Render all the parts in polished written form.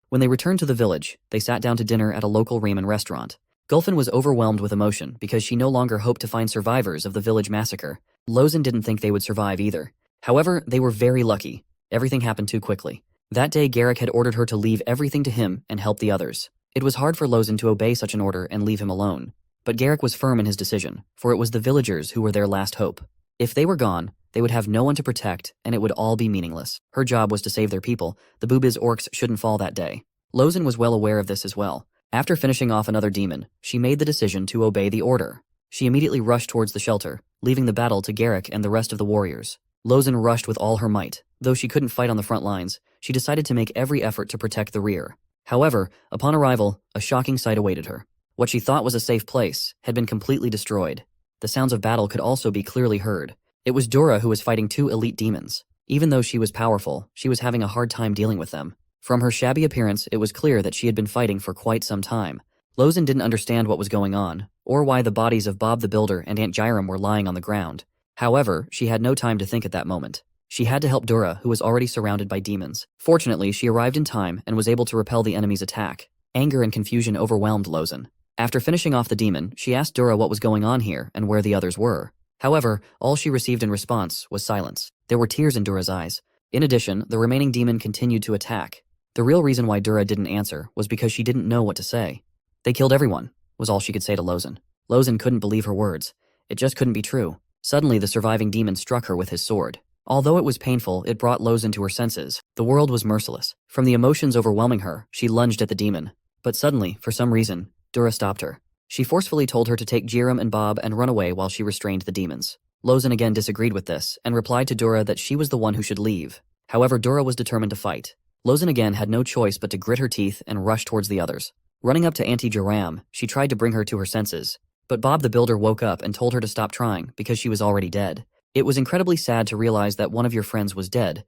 When they returned to the village, they sat down to dinner at a local ramen restaurant. Gulfin was overwhelmed with emotion because she no longer hoped to find survivors of the village massacre. Lozin didn't think they would survive either. However, they were very lucky. Everything happened too quickly. That day, Garrick had ordered her to leave everything to him and help the others. It was hard for Lozin to obey such an order and leave him alone. But Garrick was firm in his decision, for it was the villagers who were their last hope. If they were gone, they would have no one to protect, and it would all be meaningless. Her job was to save their people. The Boobiz orcs shouldn't fall that day. Lozin was well aware of this as well. After finishing off another demon, she made the decision to obey the order. She immediately rushed towards the shelter, leaving the battle to Garrick and the rest of the warriors. Lozin rushed with all her might. Though she couldn't fight on the front lines, she decided to make every effort to protect the rear. However, upon arrival, a shocking sight awaited her. What she thought was a safe place had been completely destroyed. The sounds of battle could also be clearly heard. It was Dura who was fighting two elite demons. Even though she was powerful, she was having a hard time dealing with them. From her shabby appearance, it was clear that she had been fighting for quite some time. Lozin didn't understand what was going on, or why the bodies of Bob the Builder and Aunt Gyram were lying on the ground. However, she had no time to think at that moment. She had to help Dura, who was already surrounded by demons. Fortunately, she arrived in time and was able to repel the enemy's attack. Anger and confusion overwhelmed Lozin. After finishing off the demon, she asked Dura what was going on here and where the others were. However, all she received in response was silence. There were tears in Dura's eyes. In addition, the remaining demon continued to attack. The real reason why Dura didn't answer was because she didn't know what to say. "They killed everyone," was all she could say to Lozin. Lozin couldn't believe her words. It just couldn't be true. Suddenly, the surviving demon struck her with his sword. Although it was painful, it brought Lozin to her senses. The world was merciless. From the emotions overwhelming her, she lunged at the demon. But suddenly, for some reason, Dura stopped her. She forcefully told her to take Gyram and Bob and run away while she restrained the demons. Lozin again disagreed with this and replied to Dura that she was the one who should leave. However, Dura was determined to fight. Lozin again had no choice but to grit her teeth and rush towards the others. Running up to Auntie Gyram, she tried to bring her to her senses. But Bob the Builder woke up and told her to stop trying because she was already dead. It was incredibly sad to realize that one of your friends was dead.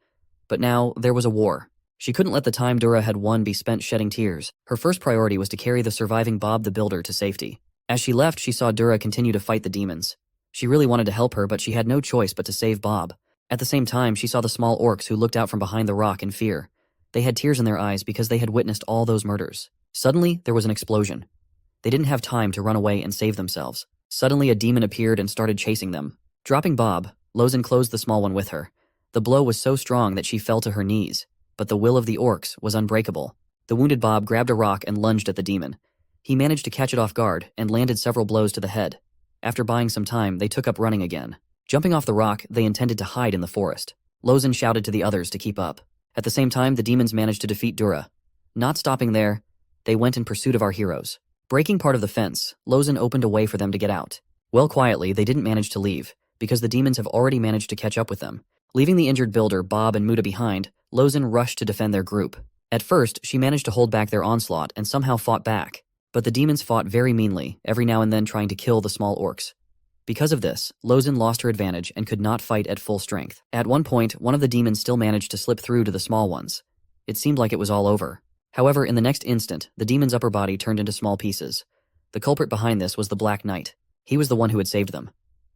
But now, there was a war. She couldn't let the time Dura had won be spent shedding tears. Her first priority was to carry the surviving Bob the Builder to safety. As she left, she saw Dura continue to fight the demons. She really wanted to help her, but she had no choice but to save Bob. At the same time, she saw the small orcs who looked out from behind the rock in fear. They had tears in their eyes because they had witnessed all those murders. Suddenly, there was an explosion. They didn't have time to run away and save themselves. Suddenly, a demon appeared and started chasing them. Dropping Bob, Lozin closed the small one with her. The blow was so strong that she fell to her knees. But the will of the orcs was unbreakable. The wounded Bob grabbed a rock and lunged at the demon. He managed to catch it off guard and landed several blows to the head. After buying some time, they took up running again. Jumping off the rock, they intended to hide in the forest. Lozin shouted to the others to keep up. At the same time, the demons managed to defeat Dura. Not stopping there, they went in pursuit of our heroes. Breaking part of the fence, Lozin opened a way for them to get out. Well, quietly, they didn't manage to leave, because the demons have already managed to catch up with them. Leaving the injured builder, Bob and Muda behind, Lozin rushed to defend their group. At first, she managed to hold back their onslaught and somehow fought back. But the demons fought very meanly, every now and then trying to kill the small orcs. Because of this, Lozin lost her advantage and could not fight at full strength. At one point, one of the demons still managed to slip through to the small ones. It seemed like it was all over. However, in the next instant, the demon's upper body turned into small pieces. The culprit behind this was the Black Knight. He was the one who had saved them.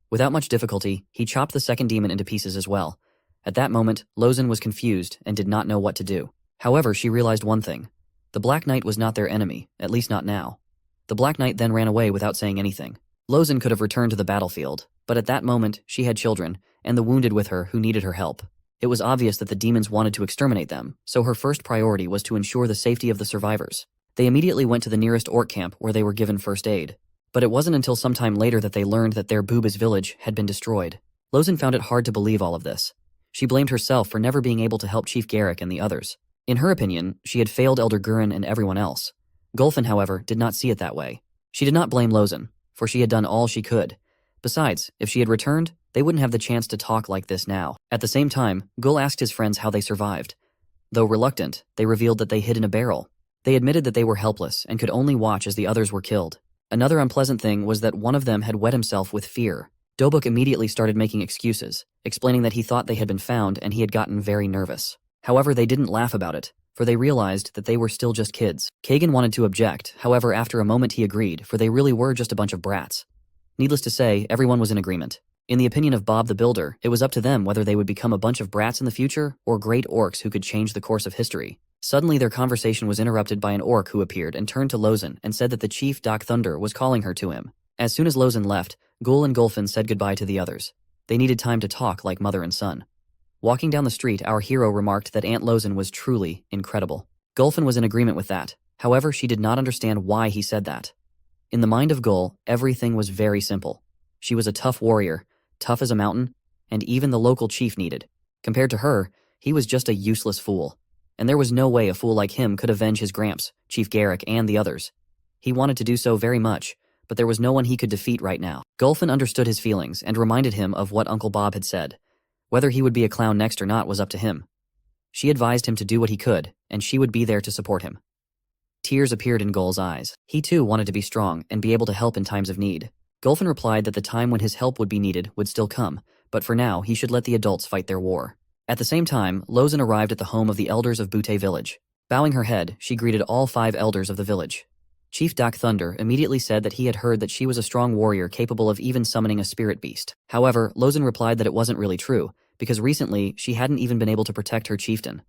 Without much difficulty, he chopped the second demon into pieces as well. At that moment, Lozin was confused and did not know what to do. However, she realized one thing. The Black Knight was not their enemy, at least not now. The Black Knight then ran away without saying anything. Lozin could have returned to the battlefield, but at that moment, she had children, and the wounded with her who needed her help. It was obvious that the demons wanted to exterminate them, so her first priority was to ensure the safety of the survivors. They immediately went to the nearest orc camp where they were given first aid. But it wasn't until some time later that they learned that their Boobiz village had been destroyed. Lozin found it hard to believe all of this. She blamed herself for never being able to help Chief Garrick and the others. In her opinion, she had failed Elder Gurin and everyone else. Gulfin, however, did not see it that way. She did not blame Lozin, for she had done all she could. Besides, if she had returned, they wouldn't have the chance to talk like this now. At the same time, Gul asked his friends how they survived. Though reluctant, they revealed that they hid in a barrel. They admitted that they were helpless and could only watch as the others were killed. Another unpleasant thing was that one of them had wet himself with fear. Dobuk immediately started making excuses, explaining that he thought they had been found and he had gotten very nervous. However, they didn't laugh about it, for they realized that they were still just kids. Kagan wanted to object, however after a moment he agreed, for they really were just a bunch of brats. Needless to say, everyone was in agreement. In the opinion of Bob the Builder, it was up to them whether they would become a bunch of brats in the future or great orcs who could change the course of history. Suddenly their conversation was interrupted by an orc who appeared and turned to Lozen and said that the chief Doc Thunder was calling her to him. As soon as Lozen left, Gul and Gulfin said goodbye to the others. They needed time to talk like mother and son. Walking down the street, our hero remarked that Aunt Lozen was truly incredible. Gulfin was in agreement with that. However, she did not understand why he said that. In the mind of Gul, everything was very simple. She was a tough warrior, tough as a mountain, and even the local chief needed. Compared to her, he was just a useless fool. And there was no way a fool like him could avenge his Gramps, Chief Garrick, and the others. He wanted to do so very much, but there was no one he could defeat right now. Gulfin understood his feelings and reminded him of what Uncle Bob had said. Whether he would be a clown next or not was up to him. She advised him to do what he could, and she would be there to support him. Tears appeared in Gul's eyes. He too wanted to be strong and be able to help in times of need. Gulfin replied that the time when his help would be needed would still come, but for now he should let the adults fight their war. At the same time, Lozen arrived at the home of the elders of Butte Village. Bowing her head, she greeted all 5 elders of the village. Chief Doc Thunder immediately said that he had heard that she was a strong warrior capable of even summoning a spirit beast. However, Lozen replied that it wasn't really true, because recently she hadn't even been able to protect her chieftain.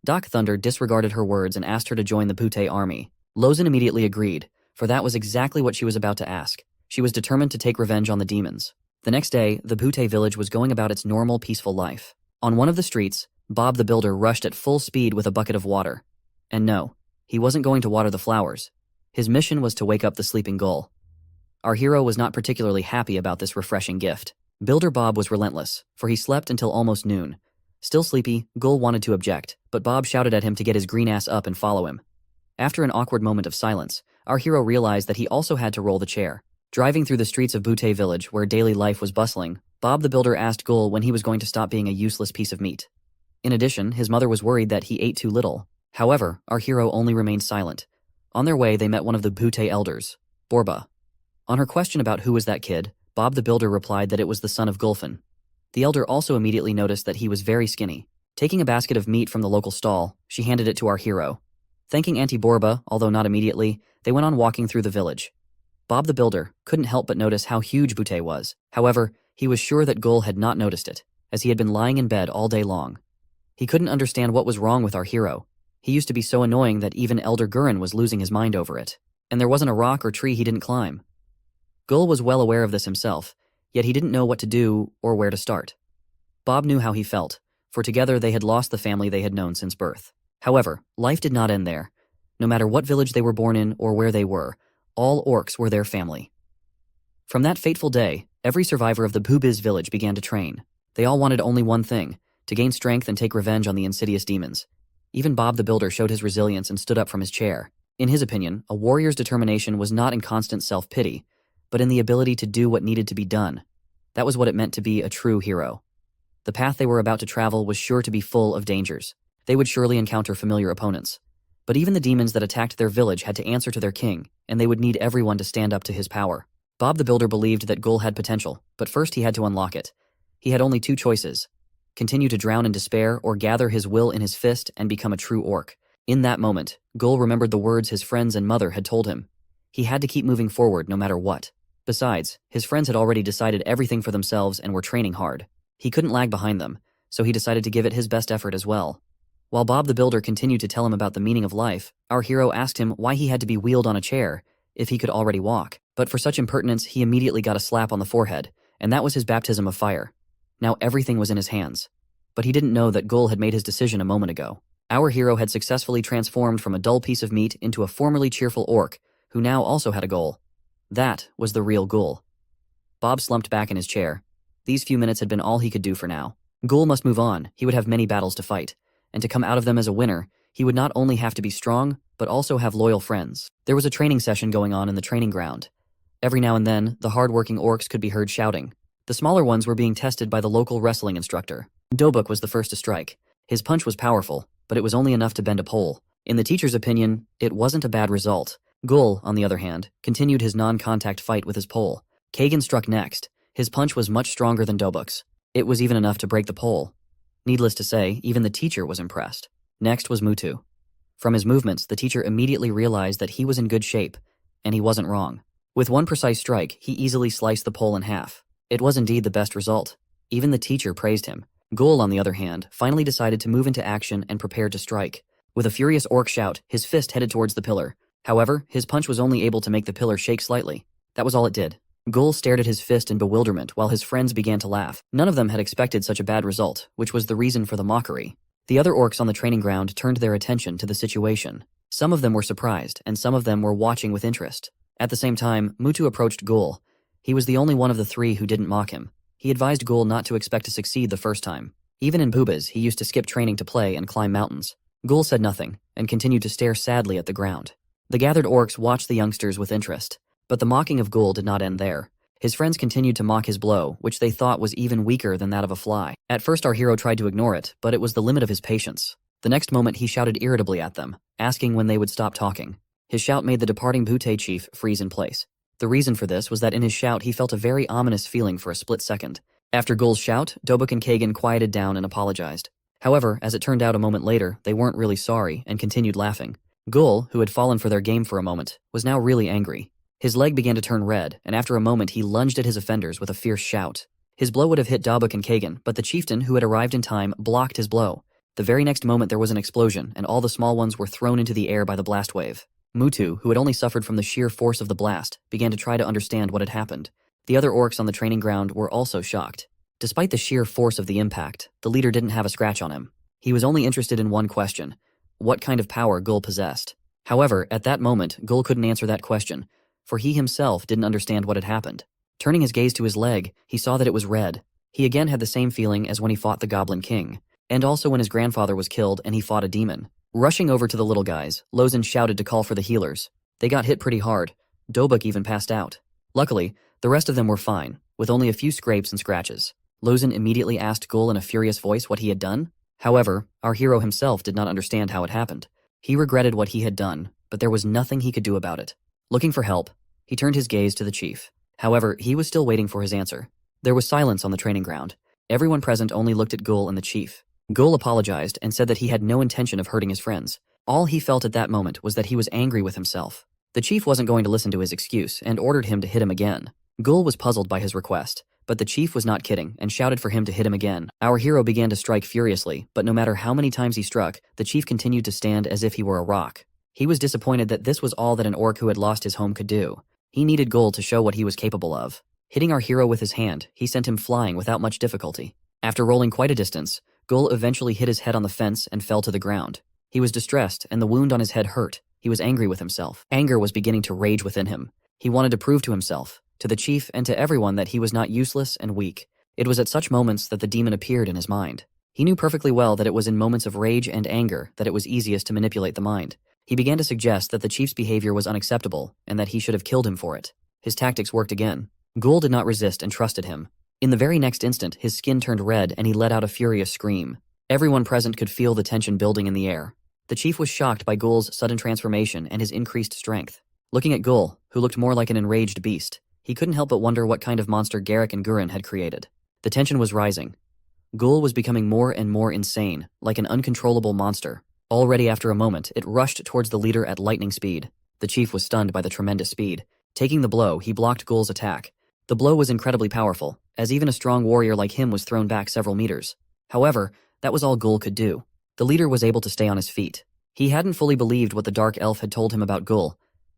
Doc Thunder disregarded her words and asked her to join the Butte army. Lozen immediately agreed, for that was exactly what she was about to ask. She was determined to take revenge on the demons. The next day, the Butte village was going about its normal, peaceful life. On one of the streets, Bob the Builder rushed at full speed with a bucket of water. And no, he wasn't going to water the flowers. His mission was to wake up the sleeping Gul. Our hero was not particularly happy about this refreshing gift. Builder Bob was relentless, for he slept until almost noon. Still sleepy, Gul wanted to object, but Bob shouted at him to get his green ass up and follow him. After an awkward moment of silence, our hero realized that he also had to roll the chair. Driving through the streets of Butte Village, where daily life was bustling, Bob the Builder asked Gul when he was going to stop being a useless piece of meat. In addition, his mother was worried that he ate too little. However, our hero only remained silent. On their way, they met one of the Butte elders, Borba. On her question about who was that kid, Bob the Builder replied that it was the son of Gulfin. The elder also immediately noticed that he was very skinny. Taking a basket of meat from the local stall, she handed it to our hero. Thanking Auntie Borba, although not immediately, they went on walking through the village. Bob the Builder couldn't help but notice how huge Butte was. However, he was sure that Gul had not noticed it, as he had been lying in bed all day long. He couldn't understand what was wrong with our hero. He used to be so annoying that even Elder Gurren was losing his mind over it. And there wasn't a rock or tree he didn't climb. Gul was well aware of this himself, yet he didn't know what to do or where to start. Bob knew how he felt, for together they had lost the family they had known since birth. However, life did not end there. No matter what village they were born in or where they were, all orcs were their family. From that fateful day, every survivor of the Bubiz village began to train. They all wanted only one thing, to gain strength and take revenge on the insidious demons. Even Bob the Builder showed his resilience and stood up from his chair. In his opinion, a warrior's determination was not in constant self-pity, but in the ability to do what needed to be done. That was what it meant to be a true hero. The path they were about to travel was sure to be full of dangers. They would surely encounter familiar opponents. But even the demons that attacked their village had to answer to their king, and they would need everyone to stand up to his power. Bob the Builder believed that Gul had potential, but first he had to unlock it. He had only 2 choices: continue to drown in despair or gather his will in his fist and become a true orc. In that moment, Gul remembered the words his friends and mother had told him. He had to keep moving forward no matter what. Besides, his friends had already decided everything for themselves and were training hard. He couldn't lag behind them, so he decided to give it his best effort as well. While Bob the Builder continued to tell him about the meaning of life, our hero asked him why he had to be wheeled on a chair if he could already walk. But for such impertinence, he immediately got a slap on the forehead, and that was his baptism of fire. Now everything was in his hands. But he didn't know that Gul had made his decision a moment ago. Our hero had successfully transformed from a dull piece of meat into a formerly cheerful orc, who now also had a goal. That was the real Gul. Bob slumped back in his chair. These few minutes had been all he could do for now. Gul must move on. He would have many battles to fight. And to come out of them as a winner, he would not only have to be strong, but also have loyal friends. There was a training session going on in the training ground. Every now and then, the hard-working orcs could be heard shouting. The smaller ones were being tested by the local wrestling instructor. Dobuk was the first to strike. His punch was powerful, but it was only enough to bend a pole. In the teacher's opinion, it wasn't a bad result. Gul, on the other hand, continued his non-contact fight with his pole. Kagan struck next. His punch was much stronger than Dobuk's. It was even enough to break the pole. Needless to say, even the teacher was impressed. Next was Mutu. From his movements, the teacher immediately realized that he was in good shape, and he wasn't wrong. With one precise strike, he easily sliced the pole in half. It was indeed the best result. Even the teacher praised him. Gul, on the other hand, finally decided to move into action and prepared to strike. With a furious orc shout, his fist headed towards the pillar. However, his punch was only able to make the pillar shake slightly. That was all it did. Gul stared at his fist in bewilderment while his friends began to laugh. None of them had expected such a bad result, which was the reason for the mockery. The other orcs on the training ground turned their attention to the situation. Some of them were surprised, and some of them were watching with interest. At the same time, Mutu approached Gul. He was the only one of the three who didn't mock him. He advised Gul not to expect to succeed the first time. Even in Bubas, he used to skip training to play and climb mountains. Gul said nothing, and continued to stare sadly at the ground. The gathered orcs watched the youngsters with interest. But the mocking of Gul did not end there. His friends continued to mock his blow, which they thought was even weaker than that of a fly. At first our hero tried to ignore it, but it was the limit of his patience. The next moment he shouted irritably at them, asking when they would stop talking. His shout made the departing Butte chief freeze in place. The reason for this was that in his shout he felt a very ominous feeling for a split second. After Gul's shout, Dobuk and Kagan quieted down and apologized. However, as it turned out a moment later, they weren't really sorry and continued laughing. Gul, who had fallen for their game for a moment, was now really angry. His leg began to turn red, and after a moment he lunged at his offenders with a fierce shout. His blow would have hit Dobuk and Kagan, but the chieftain, who had arrived in time, blocked his blow. The very next moment there was an explosion, and all the small ones were thrown into the air by the blast wave. Mutu, who had only suffered from the sheer force of the blast, began to try to understand what had happened. The other orcs on the training ground were also shocked. Despite the sheer force of the impact, the leader didn't have a scratch on him. He was only interested in one question: what kind of power Gul possessed. However, at that moment, Gul couldn't answer that question, for he himself didn't understand what had happened. Turning his gaze to his leg, he saw that it was red. He again had the same feeling as when he fought the Goblin King, and also when his grandfather was killed and he fought a demon. Rushing over to the little guys, Lozin shouted to call for the healers. They got hit pretty hard. Dobuk even passed out. Luckily, the rest of them were fine, with only a few scrapes and scratches. Lozin immediately asked Gul in a furious voice what he had done. However, our hero himself did not understand how it happened. He regretted what he had done, but there was nothing he could do about it. Looking for help, he turned his gaze to the chief. However, he was still waiting for his answer. There was silence on the training ground. Everyone present only looked at Gul and the chief. Gul apologized and said that he had no intention of hurting his friends. All he felt at that moment was that he was angry with himself. The chief wasn't going to listen to his excuse and ordered him to hit him again. Gul was puzzled by his request, but the chief was not kidding and shouted for him to hit him again. Our hero began to strike furiously, but no matter how many times he struck, the chief continued to stand as if he were a rock. He was disappointed that this was all that an orc who had lost his home could do. He needed Gul to show what he was capable of. Hitting our hero with his hand, he sent him flying without much difficulty. After rolling quite a distance, Gul eventually hit his head on the fence and fell to the ground. He was distressed, and the wound on his head hurt. He was angry with himself. Anger was beginning to rage within him. He wanted to prove to himself, to the chief, and to everyone that he was not useless and weak. It was at such moments that the demon appeared in his mind. He knew perfectly well that it was in moments of rage and anger that it was easiest to manipulate the mind. He began to suggest that the chief's behavior was unacceptable and that he should have killed him for it. His tactics worked again. Gul did not resist and trusted him. In the very next instant, his skin turned red and he let out a furious scream. Everyone present could feel the tension building in the air. The chief was shocked by Gul's sudden transformation and his increased strength. Looking at Gul, who looked more like an enraged beast, he couldn't help but wonder what kind of monster Garrick and Gurren had created. The tension was rising. Gul was becoming more and more insane, like an uncontrollable monster. Already after a moment, it rushed towards the leader at lightning speed. The chief was stunned by the tremendous speed. Taking the blow, he blocked Gul's attack. The blow was incredibly powerful, as even a strong warrior like him was thrown back several meters. However, that was all Gul could do. The leader was able to stay on his feet. He hadn't fully believed what the dark elf had told him about Gul,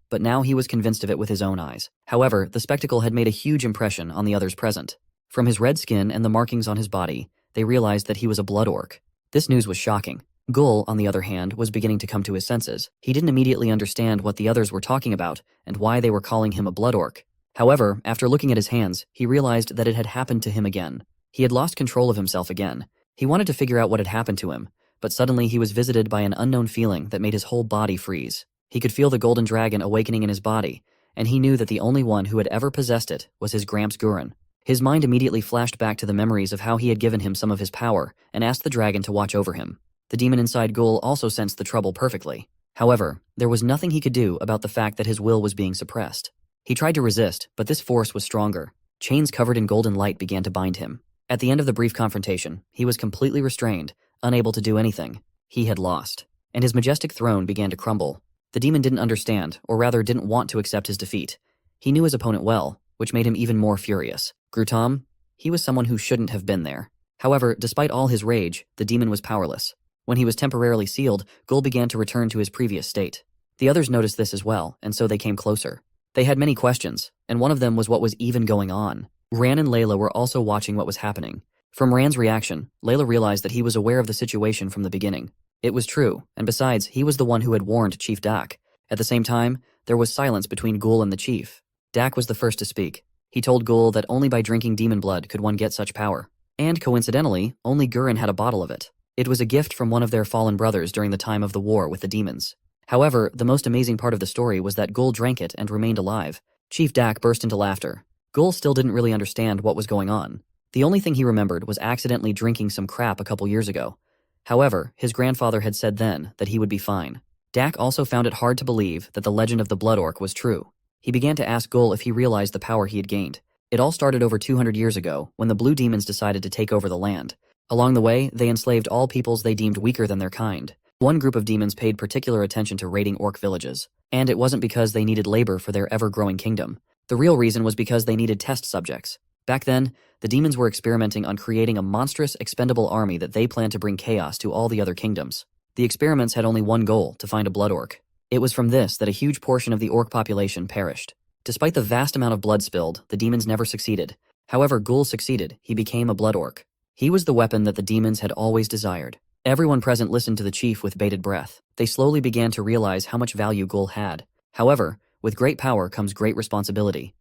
but now he was convinced of it with his own eyes. However, the spectacle had made a huge impression on the others present. From his red skin and the markings on his body, they realized that he was a blood orc. This news was shocking. Gul, on the other hand, was beginning to come to his senses. He didn't immediately understand what the others were talking about and why they were calling him a blood orc. However, after looking at his hands, he realized that it had happened to him again. He had lost control of himself again. He wanted to figure out what had happened to him, but suddenly he was visited by an unknown feeling that made his whole body freeze. He could feel the golden dragon awakening in his body, and he knew that the only one who had ever possessed it was his Gramps Gurren. His mind immediately flashed back to the memories of how he had given him some of his power and asked the dragon to watch over him. The demon inside Gul also sensed the trouble perfectly. However, there was nothing he could do about the fact that his will was being suppressed. He tried to resist, but this force was stronger. Chains covered in golden light began to bind him. At the end of the brief confrontation, he was completely restrained, unable to do anything. He had lost, and his majestic throne began to crumble. The demon didn't understand, or rather didn't want to accept his defeat. He knew his opponent well, which made him even more furious. Grutam, he was someone who shouldn't have been there. However, despite all his rage, the demon was powerless. When he was temporarily sealed, Gul began to return to his previous state. The others noticed this as well, and so they came closer. They had many questions, and one of them was what was even going on. Ran and Layla were also watching what was happening. From Ran's reaction, Layla realized that he was aware of the situation from the beginning. It was true, and besides, he was the one who had warned Chief Dak. At the same time, there was silence between Gul and the chief. Dak was the first to speak. He told Gul that only by drinking demon blood could one get such power. And coincidentally, only Gurren had a bottle of it. It was a gift from one of their fallen brothers during the time of the war with the demons. However, the most amazing part of the story was that Gul drank it and remained alive. Chief Dak burst into laughter. Gul still didn't really understand what was going on. The only thing he remembered was accidentally drinking some crap a couple years ago. However, his grandfather had said then that he would be fine. Dak also found it hard to believe that the legend of the Blood Orc was true. He began to ask Gul if he realized the power he had gained. It all started over 200 years ago when the blue demons decided to take over the land. Along the way, they enslaved all peoples they deemed weaker than their kind. One group of demons paid particular attention to raiding orc villages. And it wasn't because they needed labor for their ever-growing kingdom. The real reason was because they needed test subjects. Back then, the demons were experimenting on creating a monstrous, expendable army that they planned to bring chaos to all the other kingdoms. The experiments had only one goal, to find a blood orc. It was from this that a huge portion of the orc population perished. Despite the vast amount of blood spilled, the demons never succeeded. However, Gul succeeded. He became a blood orc. He was the weapon that the demons had always desired. Everyone present listened to the chief with bated breath. They slowly began to realize how much value Gul had. However, with great power comes great responsibility.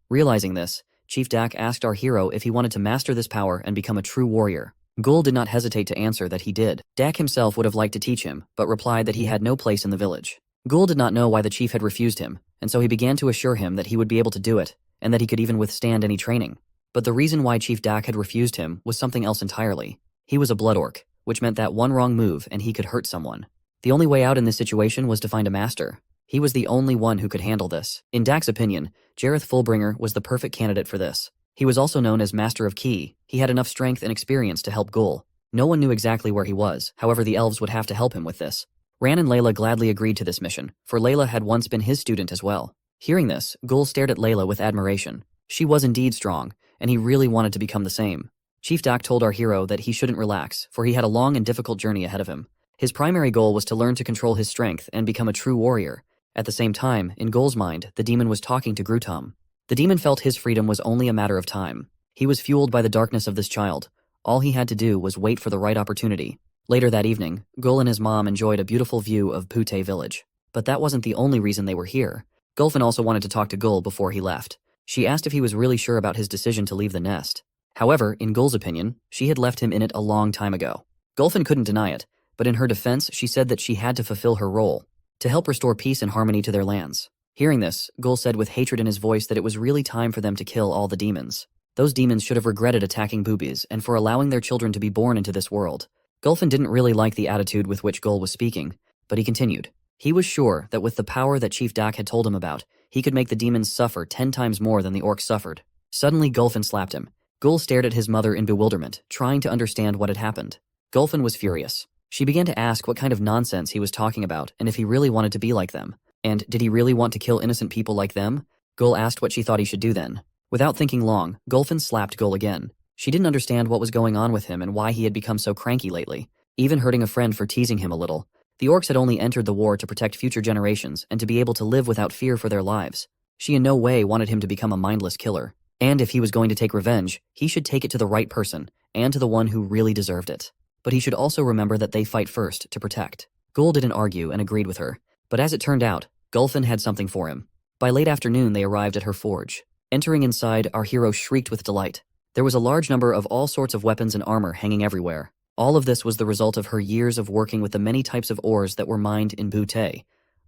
Realizing this, Chief Dak asked our hero if he wanted to master this power and become a true warrior. Gul did not hesitate to answer that he did. Dak himself would have liked to teach him, but replied that he had no place in the village. Gul did not know why the chief had refused him, and so he began to assure him that he would be able to do it, and that he could even withstand any training. But the reason why Chief Dak had refused him was something else entirely. He was a blood orc, which meant that one wrong move and he could hurt someone. The only way out in this situation was to find a master. He was the only one who could handle this. In Dak's opinion, Jareth Fullbringer was the perfect candidate for this. He was also known as Master of Ki. He had enough strength and experience to help Gul. No one knew exactly where he was, however the elves would have to help him with this. Ran and Layla gladly agreed to this mission, for Layla had once been his student as well. Hearing this, Gul stared at Layla with admiration. She was indeed strong, and he really wanted to become the same. Chief Dak told our hero that he shouldn't relax, for he had a long and difficult journey ahead of him. His primary goal was to learn to control his strength and become a true warrior. At the same time, in Gul's mind, the demon was talking to Grutom. The demon felt his freedom was only a matter of time. He was fueled by the darkness of this child. All he had to do was wait for the right opportunity. Later that evening, Gul and his mom enjoyed a beautiful view of Pute village. But that wasn't the only reason they were here. Gulfin also wanted to talk to Gul before he left. She asked if he was really sure about his decision to leave the nest. However, in Gul's opinion, she had left him in it a long time ago. Gulfin couldn't deny it, but in her defense, she said that she had to fulfill her role, to help restore peace and harmony to their lands. Hearing this, Gul said with hatred in his voice that it was really time for them to kill all the demons. Those demons should have regretted attacking boobies and for allowing their children to be born into this world. Gulfin didn't really like the attitude with which Gul was speaking, but he continued. He was sure that with the power that Chief Dak had told him about, he could make the demons suffer 10 times more than the orcs suffered. Suddenly, Gulfin slapped him. Gul stared at his mother in bewilderment, trying to understand what had happened. Gulfin was furious. She began to ask what kind of nonsense he was talking about and if he really wanted to be like them. And did he really want to kill innocent people like them? Gul asked what she thought he should do then. Without thinking long, Gulfin slapped Gul again. She didn't understand what was going on with him and why he had become so cranky lately, even hurting a friend for teasing him a little. The orcs had only entered the war to protect future generations and to be able to live without fear for their lives. She in no way wanted him to become a mindless killer. And if he was going to take revenge, he should take it to the right person, and to the one who really deserved it. But he should also remember that they fight first to protect. Gul didn't argue and agreed with her. But as it turned out, Gulfin had something for him. By late afternoon, they arrived at her forge. Entering inside, our hero shrieked with delight. There was a large number of all sorts of weapons and armor hanging everywhere. All of this was the result of her years of working with the many types of ores that were mined in Butte,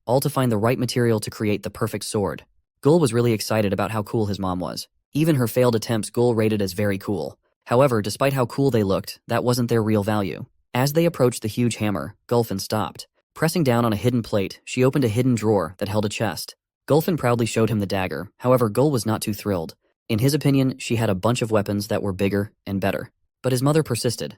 all to find the right material to create the perfect sword. Gul was really excited about how cool his mom was. Even her failed attempts Gul rated as very cool. However, despite how cool they looked, that wasn't their real value. As they approached the huge hammer, Gulfin stopped. Pressing down on a hidden plate, she opened a hidden drawer that held a chest. Gulfin proudly showed him the dagger, however Gul was not too thrilled. In his opinion, she had a bunch of weapons that were bigger and better. But his mother persisted.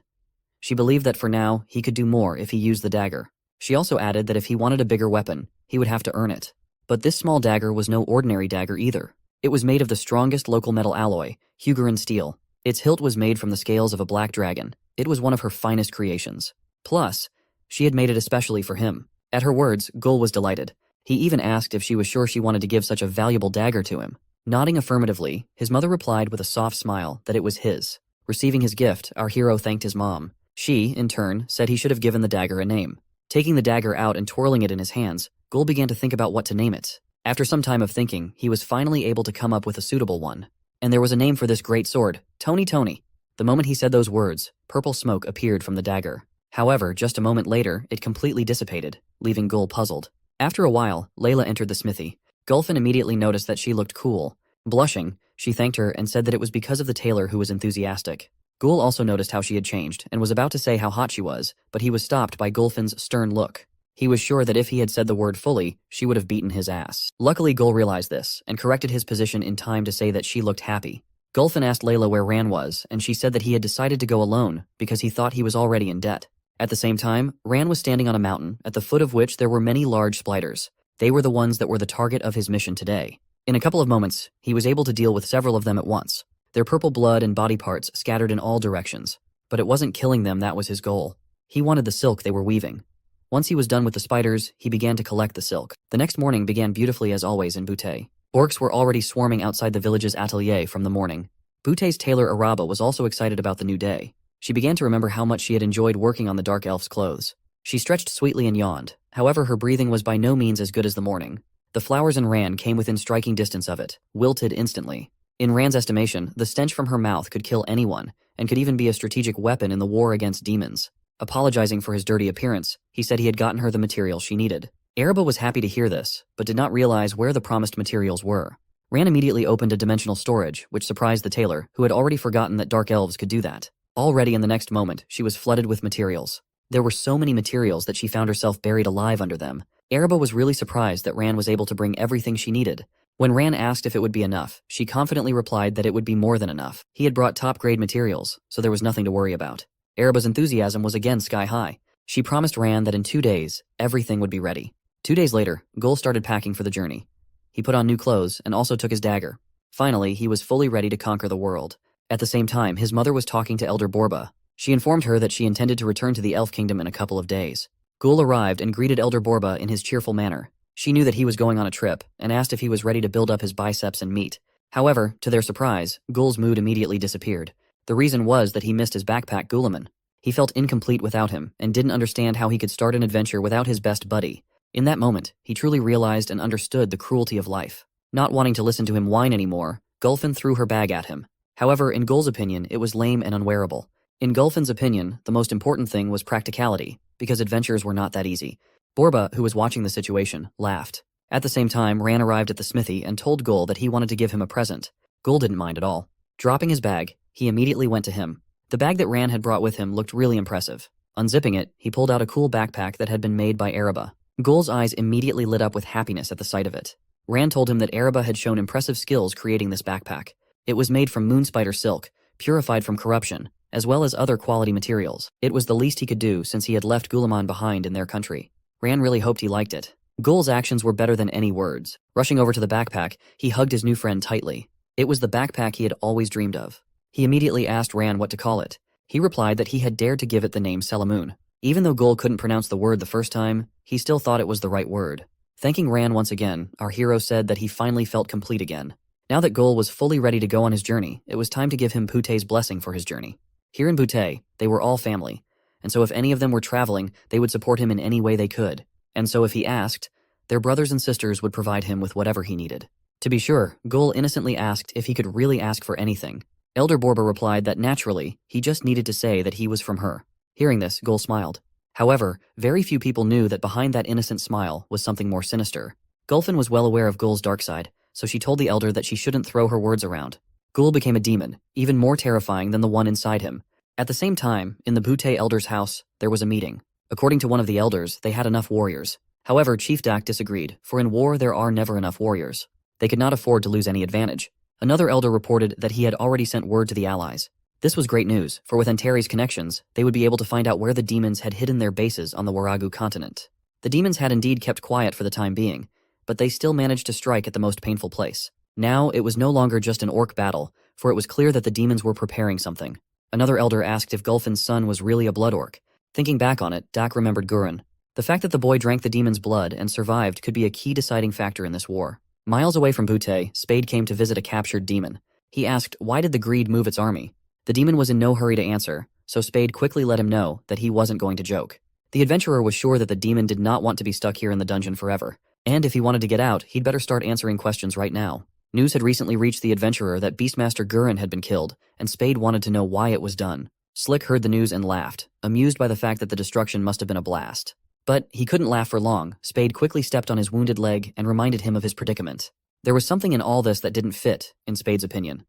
She believed that for now, he could do more if he used the dagger. She also added that if he wanted a bigger weapon, he would have to earn it. But this small dagger was no ordinary dagger either. It was made of the strongest local metal alloy, Hugerin steel. Its hilt was made from the scales of a black dragon. It was one of her finest creations. Plus, She had made it especially for him. At her words, Gul was delighted. He even asked if she was sure she wanted to give such a valuable dagger to him. Nodding affirmatively, his mother replied with a soft smile that it was his. Receiving his gift, our hero thanked his mom. She, in turn, said he should have given the dagger a name. Taking the dagger out and twirling it in his hands, Gul began to think about what to name it. After some time of thinking, he was finally able to come up with a suitable one. And there was a name for this great sword, Tony Tony. The moment he said those words, purple smoke appeared from the dagger. However, just a moment later, it completely dissipated, leaving Gul puzzled. After a while, Layla entered the smithy. Gulfin immediately noticed that she looked cool. Blushing, she thanked her and said that it was because of the tailor who was enthusiastic. Gul also noticed how she had changed and was about to say how hot she was, but he was stopped by Gulfin's stern look. He was sure that if he had said the word fully, she would have beaten his ass. Luckily, Gul realized this and corrected his position in time to say that she looked happy. Gulfin asked Layla where Ran was, and she said that he had decided to go alone because he thought he was already in debt. At the same time, Ran was standing on a mountain, at the foot of which there were many large spiders. They were the ones that were the target of his mission today. In a couple of moments, he was able to deal with several of them at once. Their purple blood and body parts scattered in all directions. But it wasn't killing them that was his goal. He wanted the silk they were weaving. Once he was done with the spiders, he began to collect the silk. The next morning began beautifully as always in Butte. Orcs were already swarming outside the village's atelier from the morning. Butte's tailor Araba was also excited about the new day. She began to remember how much she had enjoyed working on the dark elf's clothes. She stretched sweetly and yawned. However, her breathing was by no means as good as the morning. The flowers in Ran came within striking distance of it, wilted instantly. In Ran's estimation, the stench from her mouth could kill anyone, and could even be a strategic weapon in the war against demons. Apologizing for his dirty appearance, he said he had gotten her the material she needed. Araba was happy to hear this, but did not realize where the promised materials were. Ran immediately opened a dimensional storage, which surprised the tailor, who had already forgotten that dark elves could do that. Already in the next moment, she was flooded with materials. There were so many materials that she found herself buried alive under them. Araba was really surprised that Ran was able to bring everything she needed. When Ran asked if it would be enough, she confidently replied that it would be more than enough. He had brought top-grade materials, so there was nothing to worry about. Araba's enthusiasm was again sky-high. She promised Ran that in 2 days, everything would be ready. 2 days later, Gul started packing for the journey. He put on new clothes and also took his dagger. Finally, he was fully ready to conquer the world. At the same time, his mother was talking to Elder Borba. She informed her that she intended to return to the Elf Kingdom in a couple of days. Gul arrived and greeted Elder Borba in his cheerful manner. She knew that he was going on a trip and asked if he was ready to build up his biceps and meat. However, to their surprise, Gul's mood immediately disappeared. The reason was that he missed his backpack Gulaman. He felt incomplete without him and didn't understand how he could start an adventure without his best buddy. In that moment, he truly realized and understood the cruelty of life. Not wanting to listen to him whine anymore, Gulfin threw her bag at him. However, in Gul's opinion, it was lame and unwearable. In Gulfin's opinion, the most important thing was practicality, because adventures were not that easy. Borba, who was watching the situation, laughed. At the same time, Ran arrived at the smithy and told Gul that he wanted to give him a present. Gul didn't mind at all. Dropping his bag, he immediately went to him. The bag that Ran had brought with him looked really impressive. Unzipping it, he pulled out a cool backpack that had been made by Araba. Gul's eyes immediately lit up with happiness at the sight of it. Ran told him that Araba had shown impressive skills creating this backpack. It was made from moonspider silk, purified from corruption, as well as other quality materials. It was the least he could do since he had left Gulaman behind in their country. Ran really hoped he liked it. Gul's actions were better than any words. Rushing over to the backpack, he hugged his new friend tightly. It was the backpack he had always dreamed of. He immediately asked Ran what to call it. He replied that he had dared to give it the name Selamun. Even though Gul couldn't pronounce the word the first time, he still thought it was the right word. Thanking Ran once again, our hero said that he finally felt complete again. Now that Gul was fully ready to go on his journey, it was time to give him Butte's blessing for his journey. Here in Butte, they were all family, and so if any of them were traveling, they would support him in any way they could. And so if he asked, their brothers and sisters would provide him with whatever he needed. To be sure, Gul innocently asked if he could really ask for anything. Elder Borba replied that naturally, he just needed to say that he was from her. Hearing this, Gul smiled. However, very few people knew that behind that innocent smile was something more sinister. Gulfin was well aware of Gul's dark side, so she told the elder that she shouldn't throw her words around. Gul became a demon, even more terrifying than the one inside him. At the same time, in the Butte elder's house, there was a meeting. According to one of the elders, they had enough warriors. However, Chief Dak disagreed, for in war there are never enough warriors. They could not afford to lose any advantage. Another elder reported that he had already sent word to the allies. This was great news, for with Antari's connections, they would be able to find out where the demons had hidden their bases on the Waragu continent. The demons had indeed kept quiet for the time being, but they still managed to strike at the most painful place. Now, it was no longer just an orc battle, for it was clear that the demons were preparing something. Another elder asked if Gulfin's son was really a blood orc. Thinking back on it, Dak remembered Gurren. The fact that the boy drank the demon's blood and survived could be a key deciding factor in this war. Miles away from Butte, Spade came to visit a captured demon. He asked, why did the greed move its army? The demon was in no hurry to answer, so Spade quickly let him know that he wasn't going to joke. The adventurer was sure that the demon did not want to be stuck here in the dungeon forever, and if he wanted to get out, he'd better start answering questions right now. News had recently reached the adventurer that Beastmaster Gurren had been killed, and Spade wanted to know why it was done. Slick heard the news and laughed, amused by the fact that the destruction must have been a blast. But he couldn't laugh for long. Spade quickly stepped on his wounded leg and reminded him of his predicament. There was something in all this that didn't fit, in Spade's opinion.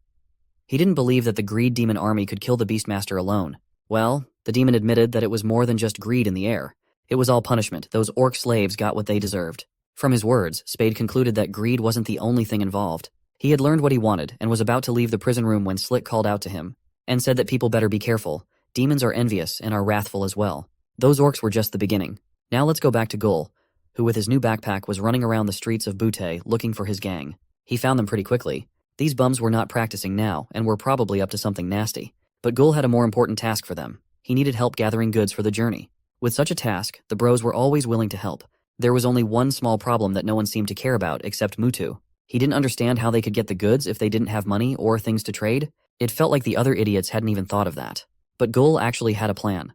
He didn't believe that the Greed Demon army could kill the Beastmaster alone. Well, the demon admitted that it was more than just greed in the air. It was all punishment. Those orc slaves got what they deserved. From his words, Spade concluded that greed wasn't the only thing involved. He had learned what he wanted and was about to leave the prison room when Slick called out to him and said that people better be careful. Demons are envious and are wrathful as well. Those orcs were just the beginning. Now let's go back to Gul, who with his new backpack was running around the streets of Butte looking for his gang. He found them pretty quickly. These bums were not practicing now and were probably up to something nasty. But Gul had a more important task for them. He needed help gathering goods for the journey. With such a task, the bros were always willing to help. There was only one small problem that no one seemed to care about except Mutu. He didn't understand how they could get the goods if they didn't have money or things to trade. It felt like the other idiots hadn't even thought of that. But Gul actually had a plan.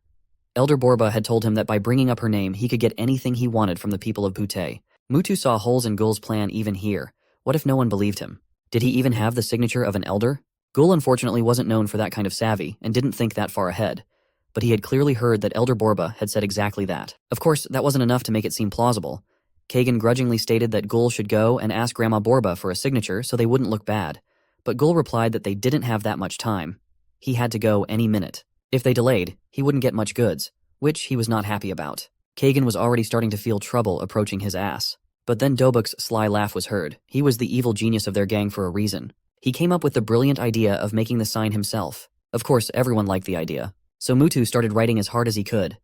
Elder Borba had told him that by bringing up her name, he could get anything he wanted from the people of Butte. Mutu saw holes in Gul's plan even here. What if no one believed him? Did he even have the signature of an elder? Gul unfortunately wasn't known for that kind of savvy and didn't think that far ahead. But he had clearly heard that Elder Borba had said exactly that. Of course, that wasn't enough to make it seem plausible. Kagan grudgingly stated that Gul should go and ask Grandma Borba for a signature so they wouldn't look bad. But Gul replied that they didn't have that much time. He had to go any minute. If they delayed, he wouldn't get much goods, which he was not happy about. Kagan was already starting to feel trouble approaching his ass. But then Dobuk's sly laugh was heard. He was the evil genius of their gang for a reason. He came up with the brilliant idea of making the sign himself. Of course, everyone liked the idea. So Mutu started writing as hard as he could.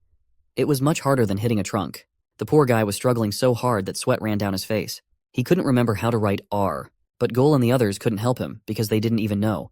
It was much harder than hitting a trunk. The poor guy was struggling so hard that sweat ran down his face. He couldn't remember how to write R. But Gul and the others couldn't help him because they didn't even know.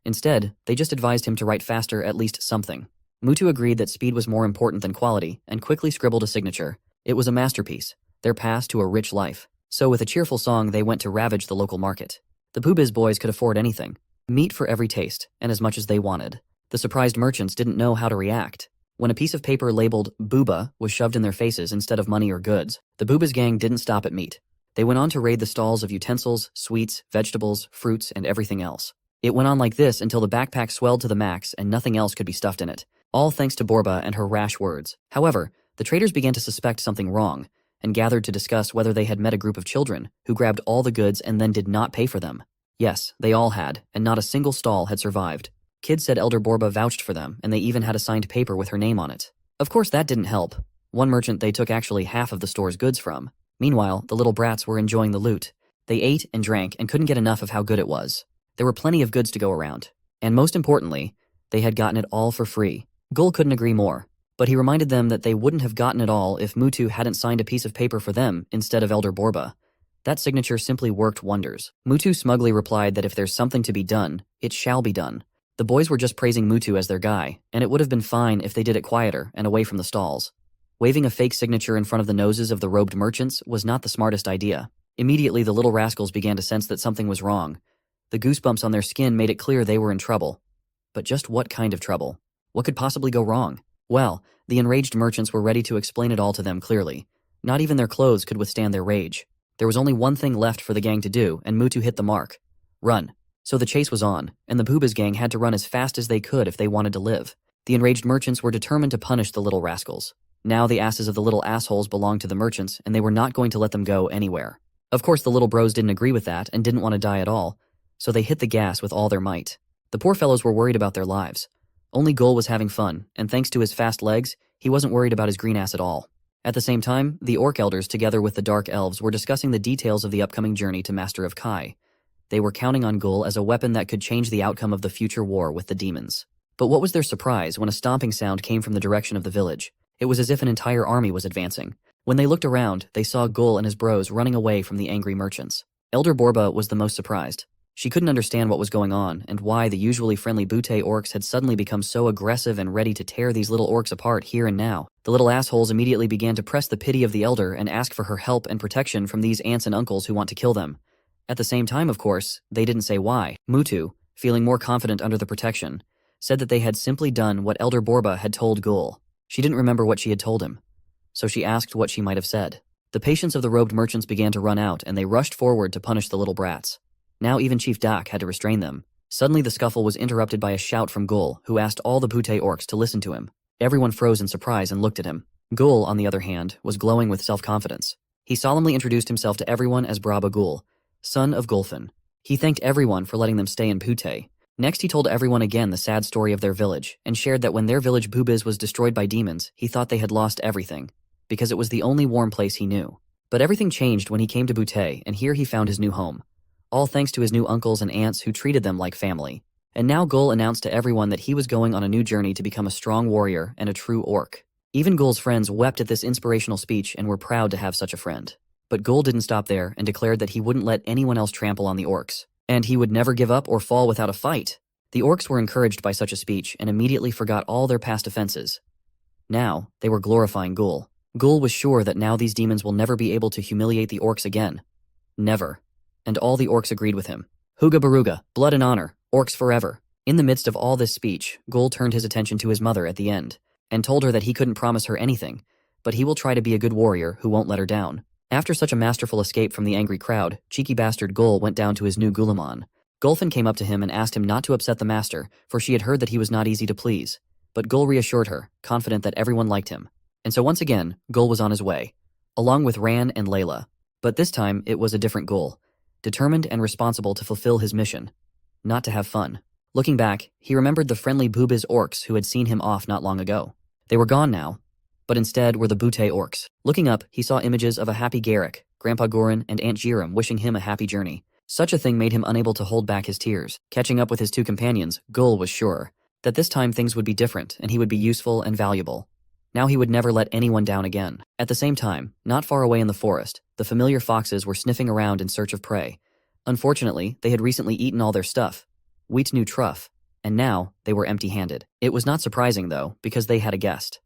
Instead, they just advised him to write faster at least something. Mutu agreed that speed was more important than quality and quickly scribbled a signature. It was a masterpiece, their path to a rich life. So with a cheerful song, they went to ravage the local market. The Poobiz boys could afford anything. Meat for every taste, and as much as they wanted. The surprised merchants didn't know how to react. When a piece of paper labeled Booba was shoved in their faces instead of money or goods, the Booba's gang didn't stop at meat. They went on to raid the stalls of utensils, sweets, vegetables, fruits, and everything else. It went on like this until the backpack swelled to the max and nothing else could be stuffed in it. All thanks to Borba and her rash words. However, the traders began to suspect something wrong and gathered to discuss whether they had met a group of children who grabbed all the goods and then did not pay for them. Yes, they all had, and not a single stall had survived. Kids said Elder Borba vouched for them, and they even had a signed paper with her name on it. Of course, that didn't help. One merchant they took actually half of the store's goods from. Meanwhile, the little brats were enjoying the loot. They ate and drank and couldn't get enough of how good it was. There were plenty of goods to go around. And most importantly, they had gotten it all for free. Gul couldn't agree more, but he reminded them that they wouldn't have gotten it all if Mutu hadn't signed a piece of paper for them instead of Elder Borba. That signature simply worked wonders. Mutu smugly replied that if there's something to be done, it shall be done. The boys were just praising Mutu as their guy, and it would have been fine if they did it quieter and away from the stalls. Waving a fake signature in front of the noses of the robed merchants was not the smartest idea. Immediately, the little rascals began to sense that something was wrong. The goosebumps on their skin made it clear they were in trouble. But just what kind of trouble? What could possibly go wrong? Well, the enraged merchants were ready to explain it all to them clearly. Not even their clothes could withstand their rage. There was only one thing left for the gang to do, and Mutu hit the mark. Run. So the chase was on, and the Poobiz gang had to run as fast as they could if they wanted to live. The enraged merchants were determined to punish the little rascals. Now the asses of the little assholes belonged to the merchants, and they were not going to let them go anywhere. Of course, the little bros didn't agree with that and didn't want to die at all, so they hit the gas with all their might. The poor fellows were worried about their lives. Only Gul was having fun, and thanks to his fast legs, he wasn't worried about his green ass at all. At the same time, the Orc Elders together with the Dark Elves were discussing the details of the upcoming journey to Master of Kai. They were counting on Gul as a weapon that could change the outcome of the future war with the demons. But what was their surprise when a stomping sound came from the direction of the village? It was as if an entire army was advancing. When they looked around, they saw Gul and his bros running away from the angry merchants. Elder Borba was the most surprised. She couldn't understand what was going on and why the usually friendly Butte orcs had suddenly become so aggressive and ready to tear these little orcs apart here and now. The little assholes immediately began to press the pity of the elder and ask for her help and protection from these aunts and uncles who want to kill them. At the same time, of course, they didn't say why. Mutu, feeling more confident under the protection, said that they had simply done what Elder Borba had told Gul. She didn't remember what she had told him, so she asked what she might have said. The patience of the robed merchants began to run out and they rushed forward to punish the little brats. Now even Chief Dak had to restrain them. Suddenly the scuffle was interrupted by a shout from Gul, who asked all the Butte orcs to listen to him. Everyone froze in surprise and looked at him. Gul, on the other hand, was glowing with self-confidence. He solemnly introduced himself to everyone as Braba Gul, son of Gulfin. He thanked everyone for letting them stay in Butte. Next he told everyone again the sad story of their village, and shared that when their village Bubiz was destroyed by demons, he thought they had lost everything, because it was the only warm place he knew. But everything changed when he came to Butte, and here he found his new home. All thanks to his new uncles and aunts who treated them like family. And now Gul announced to everyone that he was going on a new journey to become a strong warrior and a true orc. Even Gul's friends wept at this inspirational speech and were proud to have such a friend. But Gul didn't stop there and declared that he wouldn't let anyone else trample on the orcs. And he would never give up or fall without a fight. The orcs were encouraged by such a speech and immediately forgot all their past offenses. Now, they were glorifying Gul. Gul was sure that now these demons will never be able to humiliate the orcs again. Never. And all the orcs agreed with him. Huga Baruga, blood and honor, orcs forever. In the midst of all this speech, Gul turned his attention to his mother at the end, and told her that he couldn't promise her anything, but he will try to be a good warrior who won't let her down. After such a masterful escape from the angry crowd, cheeky bastard Gul went down to his new Gulamon. Gulfin came up to him and asked him not to upset the master, for she had heard that he was not easy to please. But Gul reassured her, confident that everyone liked him. And so once again, Gul was on his way, along with Ran and Layla. But this time, it was a different Gul. Determined and responsible to fulfill his mission, not to have fun. Looking back, he remembered the friendly Bubiz orcs who had seen him off not long ago. They were gone now, but instead were the Butte orcs. Looking up, he saw images of a happy Garrick, Grandpa Gorin, and Aunt Jiram wishing him a happy journey. Such a thing made him unable to hold back his tears. Catching up with his two companions, Gul was sure that this time things would be different and he would be useful and valuable. Now he would never let anyone down again. At the same time, not far away in the forest, the familiar foxes were sniffing around in search of prey. Unfortunately, they had recently eaten all their stuff, wheat new truff, and now they were empty-handed. It was not surprising, though, because they had a guest.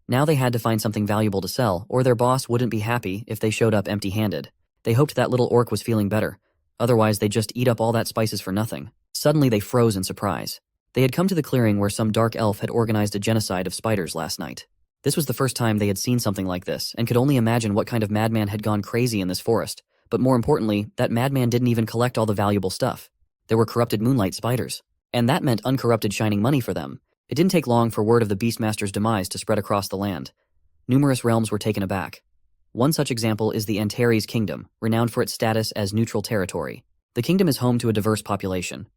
Now they had to find something valuable to sell, or their boss wouldn't be happy if they showed up empty-handed. They hoped that little orc was feeling better. Otherwise, they'd just eat up all that spices for nothing. Suddenly, they froze in surprise. They had come to the clearing where some dark elf had organized a genocide of spiders last night. This was the first time they had seen something like this, and could only imagine what kind of madman had gone crazy in this forest. But more importantly, that madman didn't even collect all the valuable stuff. There were corrupted moonlight spiders. And that meant uncorrupted shining money for them. It didn't take long for word of the Beastmaster's demise to spread across the land. Numerous realms were taken aback. One such example is the Antares Kingdom, renowned for its status as neutral territory. The kingdom is home to a diverse population.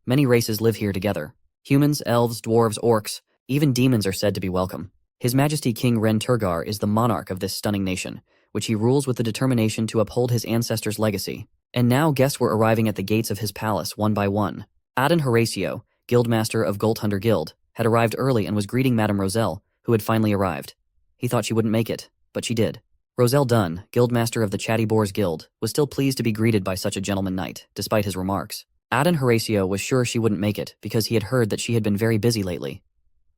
Many races live here together. Humans, elves, dwarves, orcs, even demons are said to be welcome. His Majesty King Ren Turgar is the monarch of this stunning nation, which he rules with the determination to uphold his ancestors' legacy. And now guests were arriving at the gates of his palace one by one. Aden Horatio, guildmaster of Gold Hunter Guild, had arrived early and was greeting Madame Roselle, who had finally arrived. He thought she wouldn't make it, but she did. Roselle Dunn, guildmaster of the Chatty Boars Guild, was still pleased to be greeted by such a gentleman knight, despite his remarks. Aden Horatio was sure she wouldn't make it because he had heard that she had been very busy lately.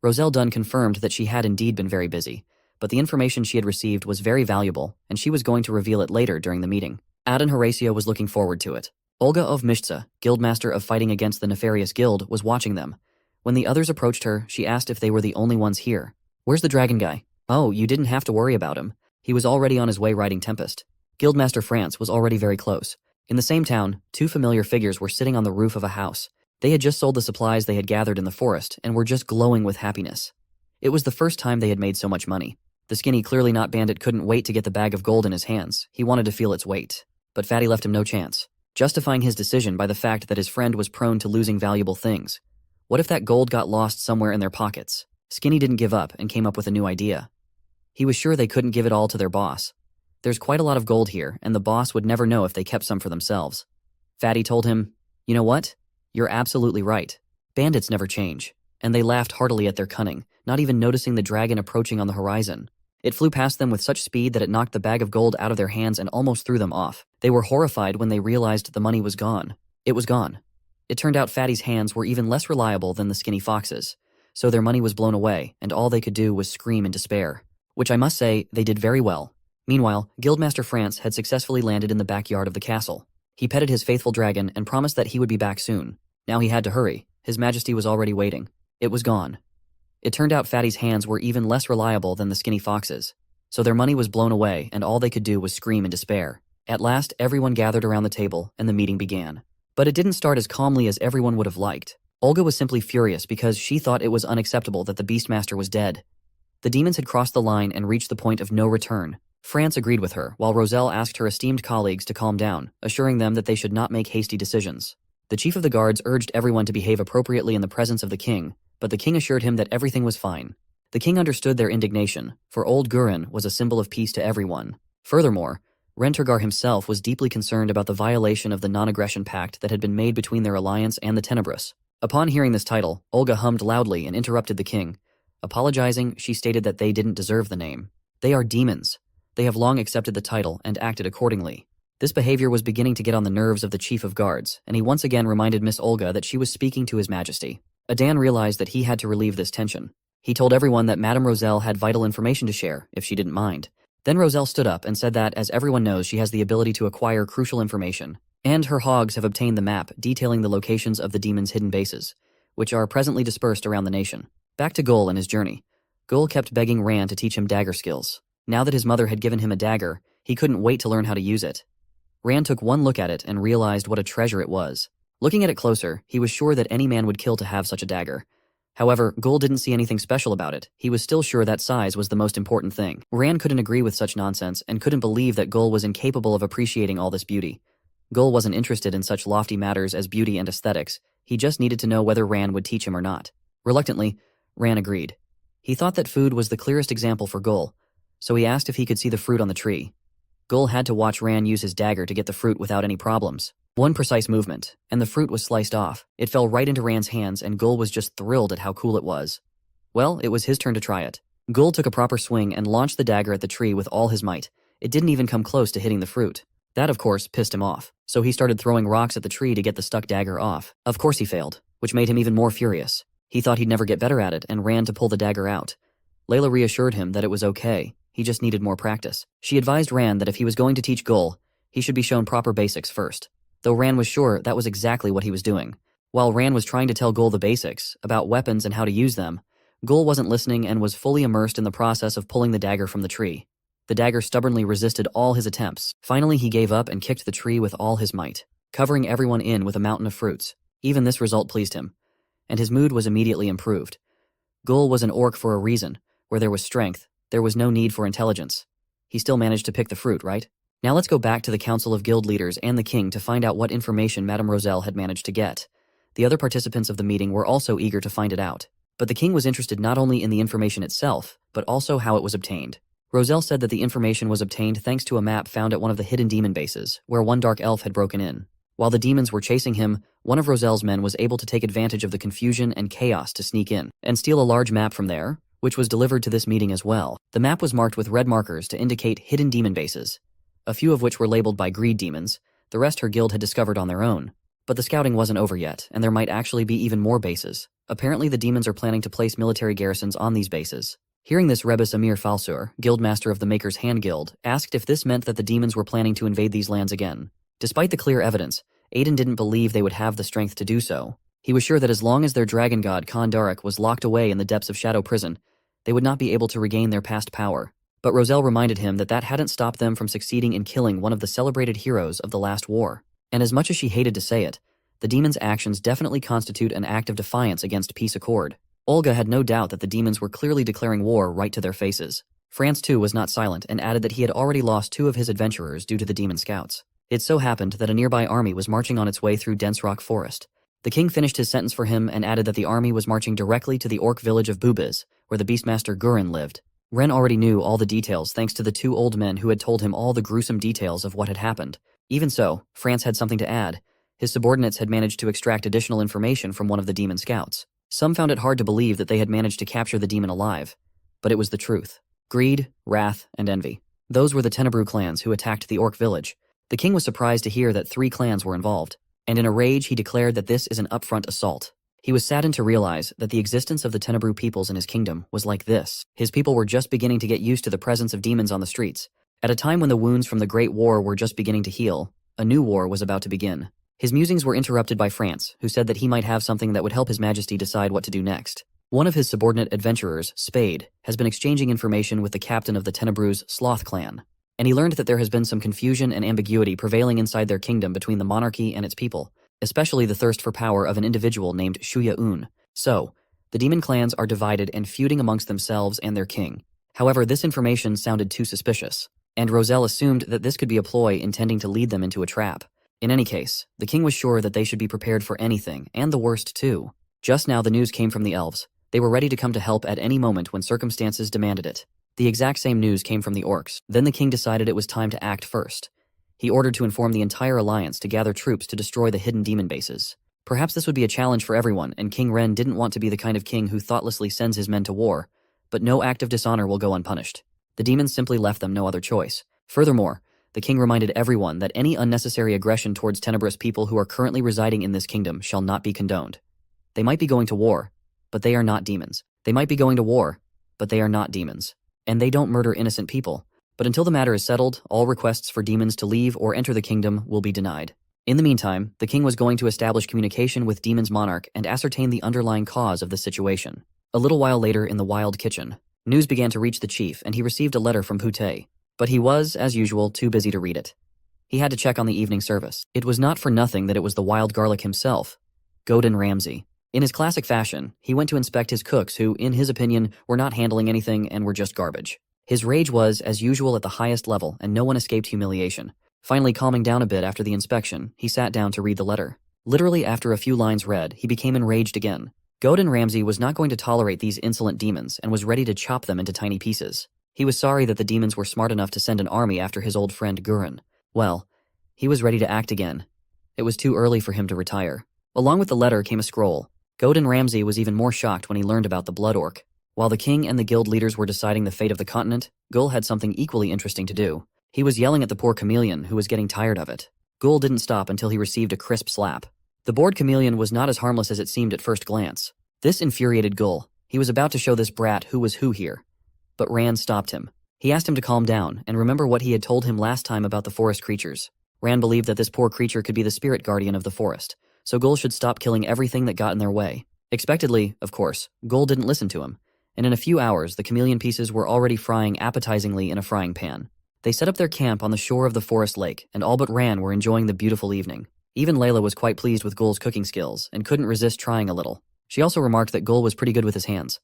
Roselle Dunn confirmed that she had indeed been very busy, but the information she had received was very valuable, and she was going to reveal it later during the meeting. Aden Horatio was looking forward to it. Olga of Mishtza, guildmaster of Fighting Against the Nefarious Guild, was watching them. When the others approached her, she asked if they were the only ones here. "Where's the dragon guy?" "Oh, you didn't have to worry about him. He was already on his way riding Tempest." Guildmaster France was already very close. In the same town, two familiar figures were sitting on the roof of a house. They had just sold the supplies they had gathered in the forest and were just glowing with happiness. It was the first time they had made so much money. The skinny, clearly not bandit couldn't wait to get the bag of gold in his hands. He wanted to feel its weight. But Fatty left him no chance, justifying his decision by the fact that his friend was prone to losing valuable things. What if that gold got lost somewhere in their pockets? Skinny didn't give up and came up with a new idea. He was sure they couldn't give it all to their boss. There's quite a lot of gold here, and the boss would never know if they kept some for themselves. Fatty told him, "You know what? You're absolutely right. Bandits never change." And they laughed heartily at their cunning, not even noticing the dragon approaching on the horizon. It flew past them with such speed that it knocked the bag of gold out of their hands and almost threw them off. They were horrified when they realized the money was gone. It was gone. It turned out Fatty's hands were even less reliable than the skinny fox's, so their money was blown away, and all they could do was scream in despair. Which I must say, they did very well. Meanwhile, Guildmaster France had successfully landed in the backyard of the castle. He petted his faithful dragon and promised that he would be back soon. Now he had to hurry. His Majesty was already waiting. It was gone. It turned out Fatty's hands were even less reliable than the skinny fox's, so their money was blown away, and all they could do was scream in despair. At last, everyone gathered around the table, and the meeting began. But it didn't start as calmly as everyone would have liked. Olga was simply furious because she thought it was unacceptable that the Beastmaster was dead. The demons had crossed the line and reached the point of no return. France agreed with her, while Roselle asked her esteemed colleagues to calm down, assuring them that they should not make hasty decisions. The chief of the guards urged everyone to behave appropriately in the presence of the king, but the king assured him that everything was fine. The king understood their indignation, for old Gurin was a symbol of peace to everyone. Furthermore, Rentergar himself was deeply concerned about the violation of the non-aggression pact that had been made between their alliance and the Tenebrous. Upon hearing this title, Olga hummed loudly and interrupted the king. Apologizing, she stated that they didn't deserve the name. They are demons. They have long accepted the title and acted accordingly. This behavior was beginning to get on the nerves of the chief of guards, and he once again reminded Miss Olga that she was speaking to His Majesty. Adan realized that he had to relieve this tension. He told everyone that Madame Roselle had vital information to share, if she didn't mind. Then Roselle stood up and said that, as everyone knows, she has the ability to acquire crucial information, and her hogs have obtained the map detailing the locations of the demons' hidden bases, which are presently dispersed around the nation. Back to Gul and his journey. Gul kept begging Rand to teach him dagger skills. Now that his mother had given him a dagger, he couldn't wait to learn how to use it. Rand took one look at it and realized what a treasure it was. Looking at it closer, he was sure that any man would kill to have such a dagger. However, Gul didn't see anything special about it. He was still sure that size was the most important thing. Rand couldn't agree with such nonsense and couldn't believe that Gul was incapable of appreciating all this beauty. Gul wasn't interested in such lofty matters as beauty and aesthetics. He just needed to know whether Rand would teach him or not. Reluctantly, Rand agreed. He thought that food was the clearest example for Gul, so he asked if he could see the fruit on the tree. Gul had to watch Rand use his dagger to get the fruit without any problems. One precise movement, and the fruit was sliced off. It fell right into Rand's hands, and Gul was just thrilled at how cool it was. Well, it was his turn to try it. Gul took a proper swing and launched the dagger at the tree with all his might. It didn't even come close to hitting the fruit. That, of course, pissed him off, so he started throwing rocks at the tree to get the stuck dagger off. Of course he failed, which made him even more furious. He thought he'd never get better at it and ran to pull the dagger out. Layla reassured him that it was okay. He just needed more practice. She advised Rand that if he was going to teach Gul, he should be shown proper basics first. Though Rand was sure that was exactly what he was doing. While Rand was trying to tell Gul the basics, about weapons and how to use them, Gul wasn't listening and was fully immersed in the process of pulling the dagger from the tree. The dagger stubbornly resisted all his attempts. Finally, he gave up and kicked the tree with all his might, covering everyone in with a mountain of fruits. Even this result pleased him, and his mood was immediately improved. Gul was an orc for a reason. Where there was strength, there was no need for intelligence. He still managed to pick the fruit, right? Now let's go back to the Council of Guild Leaders and the King to find out what information Madame Roselle had managed to get. The other participants of the meeting were also eager to find it out. But the King was interested not only in the information itself, but also how it was obtained. Roselle said that the information was obtained thanks to a map found at one of the hidden demon bases, where one dark elf had broken in. While the demons were chasing him, one of Roselle's men was able to take advantage of the confusion and chaos to sneak in and steal a large map from there, which was delivered to this meeting as well. The map was marked with red markers to indicate hidden demon bases, a few of which were labeled by greed demons. The rest her guild had discovered on their own. But the scouting wasn't over yet, and there might actually be even more bases. Apparently the demons are planning to place military garrisons on these bases. Hearing this, Rebus Amir Falsur, guildmaster of the Maker's Hand Guild, asked if this meant that the demons were planning to invade these lands again. Despite the clear evidence, Aiden didn't believe they would have the strength to do so. He was sure that as long as their dragon god Khan Darak was locked away in the depths of Shadow Prison, they would not be able to regain their past power. But Roselle reminded him that that hadn't stopped them from succeeding in killing one of the celebrated heroes of the last war. And as much as she hated to say it, the demons' actions definitely constitute an act of defiance against peace accord. Olga had no doubt that the demons were clearly declaring war right to their faces. France too was not silent and added that he had already lost 2 of his adventurers due to the demon scouts. It so happened that a nearby army was marching on its way through dense rock forest. The king finished his sentence for him and added that the army was marching directly to the orc village of Bubiz, where the beastmaster Gurin lived. Ren already knew all the details thanks to the 2 old men who had told him all the gruesome details of what had happened. Even so, France had something to add. His subordinates had managed to extract additional information from one of the demon scouts. Some found it hard to believe that they had managed to capture the demon alive. But it was the truth. Greed, wrath, and envy. Those were the Tenebrew clans who attacked the orc village. The king was surprised to hear that 3 clans were involved. and in a rage he declared that this is an upfront assault. He was saddened to realize that the existence of the Tenebru peoples in his kingdom was like this. His people were just beginning to get used to the presence of demons on the streets. At a time when the wounds from the Great War were just beginning to heal, a new war was about to begin. His musings were interrupted by France, who said that he might have something that would help His Majesty decide what to do next. One of his subordinate adventurers, Spade, has been exchanging information with the captain of the Tenebru's Sloth clan, and he learned that there has been some confusion and ambiguity prevailing inside their kingdom between the monarchy and its people, especially the thirst for power of an individual named Shuya-un. So, the demon clans are divided and feuding amongst themselves and their king. However, this information sounded too suspicious, and Roselle assumed that this could be a ploy intending to lead them into a trap. In any case, the king was sure that they should be prepared for anything, and the worst too. Just now the news came from the elves. They were ready to come to help at any moment when circumstances demanded it. The exact same news came from the orcs. Then the king decided it was time to act first. He ordered to inform the entire alliance to gather troops to destroy the hidden demon bases. Perhaps this would be a challenge for everyone, and King Ren didn't want to be the kind of king who thoughtlessly sends his men to war, but no act of dishonor will go unpunished. The demons simply left them no other choice. Furthermore, the king reminded everyone that any unnecessary aggression towards tenebrous people who are currently residing in this kingdom shall not be condoned. They might be going to war, but they are not demons. They might be going to war, but they are not demons. And they don't murder innocent people. But until the matter is settled, all requests for demons to leave or enter the kingdom will be denied. In the meantime, the king was going to establish communication with Demon's monarch and ascertain the underlying cause of the situation. A little while later in the wild kitchen, news began to reach the chief and he received a letter from Pute. But he was, as usual, too busy to read it. He had to check on the evening service. It was not for nothing that it was the wild garlic himself, Godin Ramsay. In his classic fashion, he went to inspect his cooks who, in his opinion, were not handling anything and were just garbage. His rage was, as usual, at the highest level, and no one escaped humiliation. Finally calming down a bit after the inspection, he sat down to read the letter. Literally after a few lines read, he became enraged again. Godin Ramsay was not going to tolerate these insolent demons and was ready to chop them into tiny pieces. He was sorry that the demons were smart enough to send an army after his old friend Gurren. Well, he was ready to act again. It was too early for him to retire. Along with the letter came a scroll. Godin Ramsay was even more shocked when he learned about the Blood Orc. While the king and the guild leaders were deciding the fate of the continent, Gul had something equally interesting to do. He was yelling at the poor chameleon who was getting tired of it. Gul didn't stop until he received a crisp slap. The bored chameleon was not as harmless as it seemed at first glance. This infuriated Gul. He was about to show this brat who was who here. But Rand stopped him. He asked him to calm down and remember what he had told him last time about the forest creatures. Rand believed that this poor creature could be the spirit guardian of the forest, so Gul should stop killing everything that got in their way. Expectedly, of course, Gul didn't listen to him, and in a few hours the chameleon pieces were already frying appetizingly in a frying pan. They set up their camp on the shore of the forest lake, and all but Rand were enjoying the beautiful evening. Even Layla was quite pleased with Gul's cooking skills and couldn't resist trying a little. She also remarked that Gul was pretty good with his hands.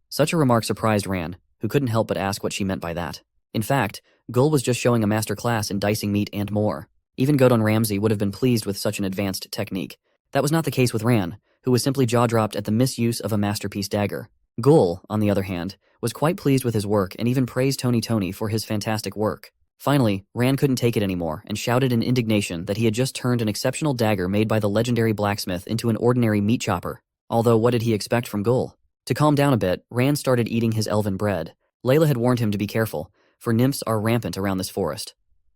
Such a remark surprised Rand, who couldn't help but ask what she meant by that. In fact, Gul was just showing a master class in dicing meat and more. Even Godon Ramsay would have been pleased with such an advanced technique. That was not the case with Rand, who was simply jaw-dropped at the misuse of a masterpiece dagger. Gul, on the other hand, was quite pleased with his work and even praised Tony for his fantastic work. Finally, Rand couldn't take it anymore and shouted in indignation that he had just turned an exceptional dagger made by the legendary blacksmith into an ordinary meat chopper. Although what did he expect from Gul? To calm down a bit, Rand started eating his elven bread. Layla had warned him to be careful, for nymphs are rampant around this forest.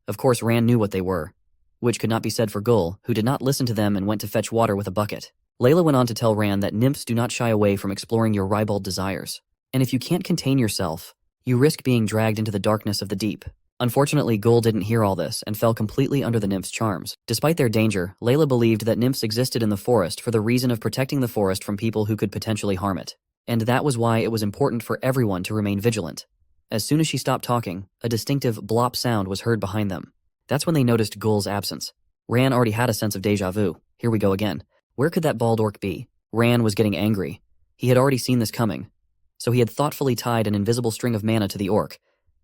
Of course, Rand knew what they were, which could not be said for Gul, who did not listen to them and went to fetch water with a bucket. Layla went on to tell Rand that nymphs do not shy away from exploring your ribald desires. And if you can't contain yourself, you risk being dragged into the darkness of the deep. Unfortunately, Gul didn't hear all this and fell completely under the nymphs' charms. Despite their danger, Layla believed that nymphs existed in the forest for the reason of protecting the forest from people who could potentially harm it. And that was why it was important for everyone to remain vigilant. As soon as she stopped talking, a distinctive blop sound was heard behind them. That's when they noticed Gul's absence. Ran already had a sense of déjà vu. Here we go again. Where could that bald orc be? Ran was getting angry. He had already seen this coming. So he had thoughtfully tied an invisible string of mana to the orc.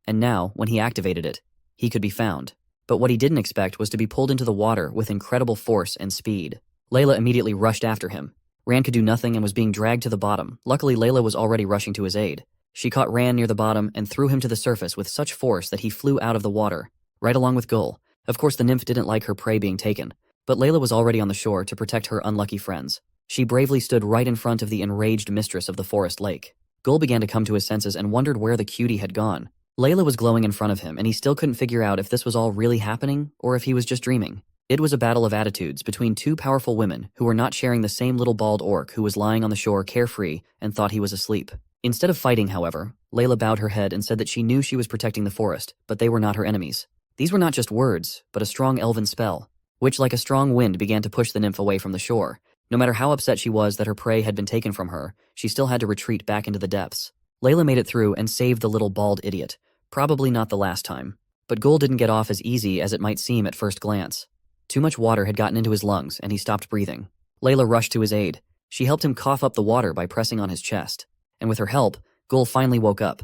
And now, when he activated it, he could be found. But what he didn't expect was to be pulled into the water with incredible force and speed. Layla immediately rushed after him. Ran could do nothing and was being dragged to the bottom. Luckily, Layla was already rushing to his aid. She caught Ran near the bottom and threw him to the surface with such force that he flew out of the water, right along with Gul. Of course, the nymph didn't like her prey being taken, but Layla was already on the shore to protect her unlucky friends. She bravely stood right in front of the enraged mistress of the forest lake. Gul began to come to his senses and wondered where the cutie had gone. Layla was glowing in front of him, and he still couldn't figure out if this was all really happening or if he was just dreaming. It was a battle of attitudes between two powerful women who were not sharing the same little bald orc who was lying on the shore carefree and thought he was asleep. Instead of fighting, however, Layla bowed her head and said that she knew she was protecting the forest, but they were not her enemies. These were not just words, but a strong elven spell, which like a strong wind began to push the nymph away from the shore. No matter how upset she was that her prey had been taken from her, she still had to retreat back into the depths. Layla made it through and saved the little bald idiot. Probably not the last time. But Gul didn't get off as easy as it might seem at first glance. Too much water had gotten into his lungs and he stopped breathing. Layla rushed to his aid. She helped him cough up the water by pressing on his chest. And with her help, Gul finally woke up.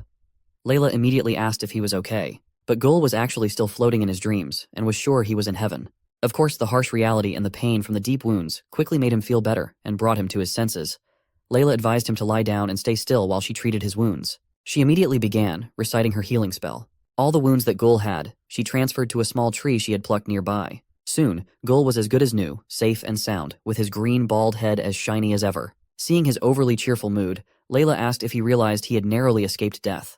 Layla immediately asked if he was okay. But Gul was actually still floating in his dreams and was sure he was in heaven. Of course, the harsh reality and the pain from the deep wounds quickly made him feel better and brought him to his senses. Layla advised him to lie down and stay still while she treated his wounds. She immediately began reciting her healing spell. All the wounds that Gul had, she transferred to a small tree she had plucked nearby. Soon, Gul was as good as new, safe and sound, with his green bald head as shiny as ever. Seeing his overly cheerful mood, Layla asked if he realized he had narrowly escaped death.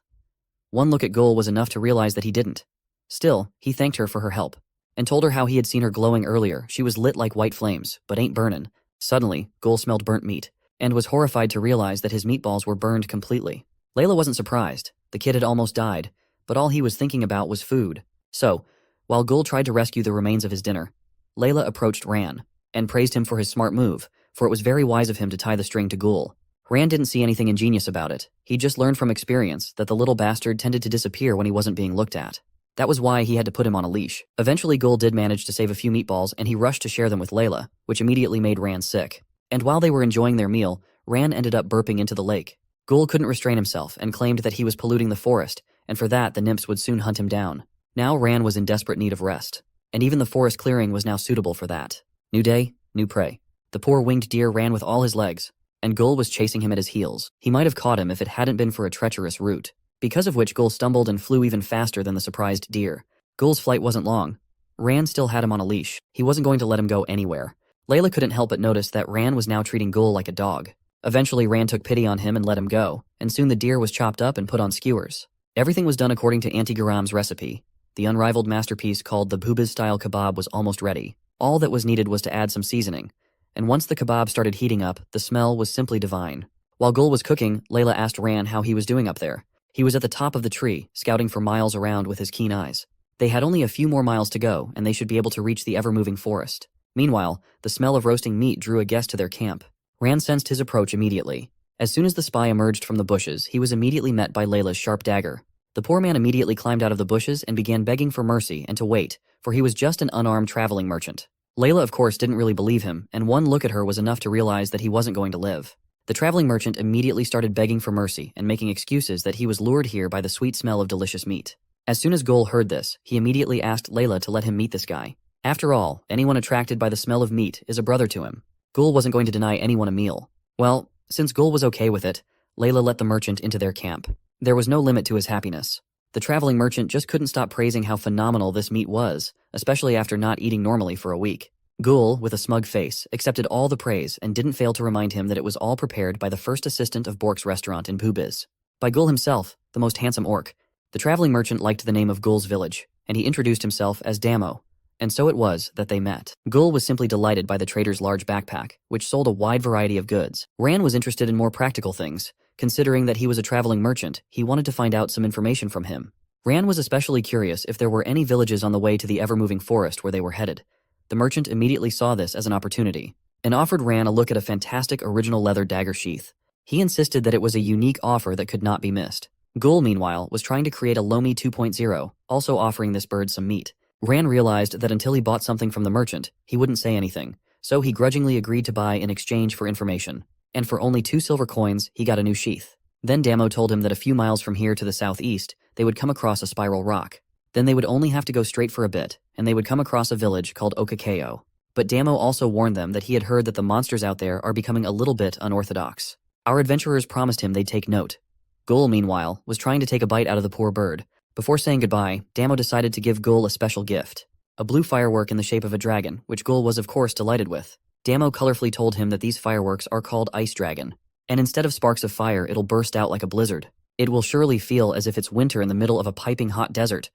One look at Gul was enough to realize that he didn't. Still, he thanked her for her help, and told her how he had seen her glowing earlier. She was lit like white flames, but ain't burnin'. Suddenly, Gul smelled burnt meat, and was horrified to realize that his meatballs were burned completely. Layla wasn't surprised. The kid had almost died, but all he was thinking about was food. So, while Gul tried to rescue the remains of his dinner, Layla approached Ran, and praised him for his smart move, for it was very wise of him to tie the string to Gul. Ran didn't see anything ingenious about it. He just learned from experience that the little bastard tended to disappear when he wasn't being looked at. That was why he had to put him on a leash. Eventually, Gul did manage to save a few meatballs, and he rushed to share them with Layla, which immediately made Ran sick. And while they were enjoying their meal, Ran ended up burping into the lake. Gul couldn't restrain himself and claimed that he was polluting the forest, and for that the nymphs would soon hunt him down. Now Ran was in desperate need of rest, and even the forest clearing was now suitable for that. New day, new prey. The poor winged deer ran with all his legs, and Gul was chasing him at his heels. He might have caught him if it hadn't been for a treacherous route, because of which Gul stumbled and flew even faster than the surprised deer. Gul's flight wasn't long. Ran still had him on a leash. He wasn't going to let him go anywhere. Layla couldn't help but notice that Ran was now treating Gul like a dog. Eventually, Ran took pity on him and let him go, and soon the deer was chopped up and put on skewers. Everything was done according to Auntie Garam's recipe. The unrivaled masterpiece called the Bubis-style kebab was almost ready. All that was needed was to add some seasoning, and once the kebab started heating up, the smell was simply divine. While Gul was cooking, Layla asked Ran how he was doing up there. He was at the top of the tree, scouting for miles around with his keen eyes. They had only a few more miles to go, and they should be able to reach the ever-moving forest. Meanwhile, the smell of roasting meat drew a guest to their camp. Ran sensed his approach immediately. As soon as the spy emerged from the bushes, he was immediately met by Layla's sharp dagger. The poor man immediately climbed out of the bushes and began begging for mercy and to wait, for he was just an unarmed traveling merchant. Layla, of course, didn't really believe him, and one look at her was enough to realize that he wasn't going to live. The traveling merchant immediately started begging for mercy and making excuses that he was lured here by the sweet smell of delicious meat. As soon as Gul heard this, he immediately asked Layla to let him meet this guy. After all, anyone attracted by the smell of meat is a brother to him. Gul wasn't going to deny anyone a meal. Well, since Gul was okay with it, Layla let the merchant into their camp. There was no limit to his happiness. The traveling merchant just couldn't stop praising how phenomenal this meat was, especially after not eating normally for a week. Gul, with a smug face, accepted all the praise and didn't fail to remind him that it was all prepared by the first assistant of Bork's restaurant in Pubiz. By Gul himself, the most handsome orc. The traveling merchant liked the name of Gul's village, and he introduced himself as Damo. And so it was that they met. Gul was simply delighted by the trader's large backpack, which sold a wide variety of goods. Ran was interested in more practical things. Considering that he was a traveling merchant, he wanted to find out some information from him. Ran was especially curious if there were any villages on the way to the ever-moving forest where they were headed. The merchant immediately saw this as an opportunity, and offered Ran a look at a fantastic original leather dagger sheath. He insisted that it was a unique offer that could not be missed. Gul, meanwhile, was trying to create a Lomi 2.0, also offering this bird some meat. Ran realized that until he bought something from the merchant, he wouldn't say anything, so he grudgingly agreed to buy in exchange for information. And for only 2 silver coins, he got a new sheath. Then Damo told him that a few miles from here to the southeast, they would come across a spiral rock. Then they would only have to go straight for a bit, and they would come across a village called Okakeo. But Damo also warned them that he had heard that the monsters out there are becoming a little bit unorthodox. Our adventurers promised him they'd take note. Gul, meanwhile, was trying to take a bite out of the poor bird. Before saying goodbye, Damo decided to give Gul a special gift. A blue firework in the shape of a dragon, which Gul was of course delighted with. Damo colorfully told him that these fireworks are called Ice Dragon, and instead of sparks of fire, it'll burst out like a blizzard. It will surely feel as if it's winter in the middle of a piping hot desert.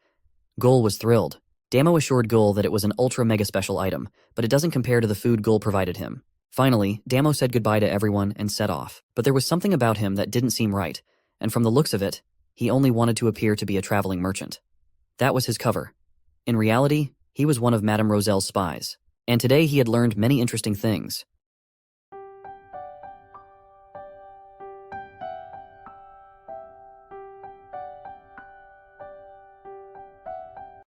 Gul was thrilled. Damo assured Gul that it was an ultra-mega special item, but it doesn't compare to the food Gul provided him. Finally, Damo said goodbye to everyone and set off, but there was something about him that didn't seem right, and from the looks of it, he only wanted to appear to be a traveling merchant. That was his cover. In reality, he was one of Madame Roselle's spies, and today he had learned many interesting things.